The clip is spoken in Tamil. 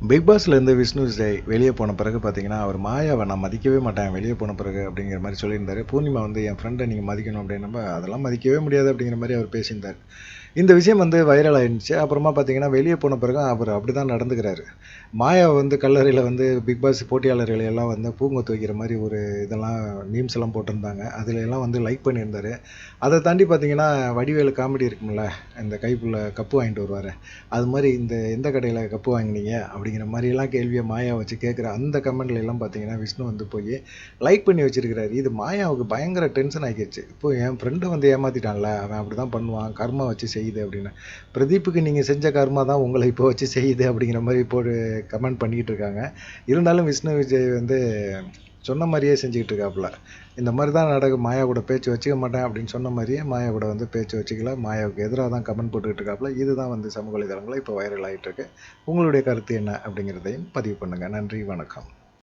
பிக் பாஸ்லேருந்து விஷ்ணு விஜய் வெளியே போன பிறகு பார்த்தீங்கன்னா, அவர் மாயாவை நான் மதிக்கவே மாட்டேன் வெளியே போன பிறகு அப்படிங்கிற மாரி சொல்லியிருந்தாரு. பூர்ணிமா வந்து என் ஃப்ரெண்டை நீங்கள் மதிக்கணும் அப்படின்னப்ப, அதெல்லாம் மதிக்கவே முடியாது அப்படிங்கிற மாரி அவர் பேசியிருந்தார். இந்த விஷயம் வந்து வைரல் ஆயிருந்துச்சு. அப்புறமா பார்த்தீங்கன்னா, வெளியே போன பிறகு அவர் அப்படிதான் நடந்துக்கிறாரு. மாயா வந்து கல்லறையில வந்து பிக் பாஸ் போட்டியாளர்களை எல்லாம் வந்து பூங்கொத்து வைக்கிற மாரி ஒரு இதெல்லாம் மீம்ஸ் எல்லாம் போட்டிருந்தாங்க. அதில எல்லாம் வந்து லைக் பண்ணியிருந்தாரு. அத தாண்டி பார்த்தீங்கன்னா, வடிவேலு காமெடி இருக்கும்ல, இந்த கைக்குள்ள கப்பு வாங்கிட்டு வருவாரே, அது மாரி இந்த எந்த கடையில கப்பு வாங்குனீங்க? அப்படிங்கிற மாரியெல்லாம் கேள்விய மாயா வச்சு கேட்குற அந்த கமெண்ட்ல எல்லாம் பார்த்தீங்கன்னா, விஷ்ணு வந்து போயி லைக் பண்ணி வச்சிருக்கிறாரு. இது மாயாவுக்கு பயங்கர டென்ஷன் ஆக்கிருச்சு. இப்போ என் ஃப்ரெண்ட வந்து ஏமாத்திட்டான்ல, அவன் அப்படிதான் பண்ணுவான். கர்மா வச்சு செய்யுது அப்படின்னு. பிரதீப்புக்கு நீங்க செஞ்ச கர்மா தான் உங்கள இப்போ வச்சு செய்யுது அப்படிங்கிற மாரி இப்போ ஒரு கமெண்ட் பண்ணிக்கிட்டு இருக்காங்க. இருந்தாலும் விஷ்ணு விஜய் வந்து சொன்ன மாரியே செஞ்சுக்கிட்டு இருக்காப்புல. இந்த மாரி தான் நடக்கும். மாயா கூட பேச்சு வச்சுக்க மாட்டேன் அப்படின்னு சொன்ன மாரியே மாயா கூட வந்து பேச்சு வச்சுக்கல. மாயாவுக்கு எதிரா தான் கமெண்ட் போட்டுக்கிட்டு இருக்காப்புல. இதுதான் வந்து சமூக வலைதளங்கள்ல இப்போ வைரல் ஆயிட்டு இருக்கு. உங்களுடைய கருத்து என்ன அப்படிங்கிறதையும் பதிவு பண்ணுங்க. நன்றி, வணக்கம்.